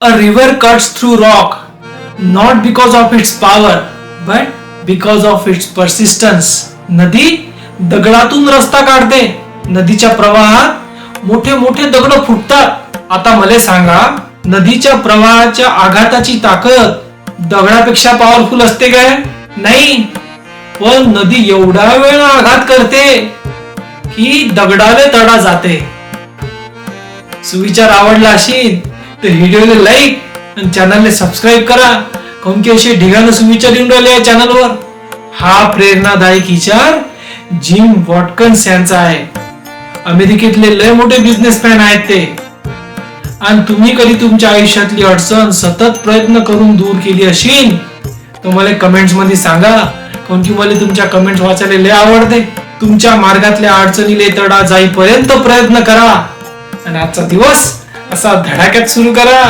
A river cuts through rock, not because of its power, but because of its persistence. नदी दगडातून रस्ता काढते. नदीच्या प्रवाहात मोठे मोठे दगड फुटतात. आता मला सांगा, नदीच्या प्रवाहाच्या आघाताची ताकद दगडापेक्षा पॉवरफुल असते काय? नाही. पण नदी एवढा वेळ आघात करते की दगडाला तडा जाते. सुविचार आवडला असेल तर व्हिडिओला लाईक आणि चॅनलला सबस्क्राईब करा. काऊन की असे ढिगाने सुविचार येऊन राहिले या चॅनलवर. हा प्रेरणादायक विचार जिम वॉटकन्स यांचा आहे. अमेरिकेतले लय मोठे बिझनेसमॅन आहेत ते. आणि तुम्ही कधी तुमच्या आयुष्यातली अडचण सतत प्रयत्न करून दूर केली असेल तर मला कमेंट्स मध्ये सांगा. काऊन की मला तुमच्या कमेंट्स वाचायला लय आवडते. तुमच्या मार्गातल्या अडचणीले तडा जाईपर्यंत प्रयत्न करा आणि आजचा दिवस असा धडाक्यात सुरू करा.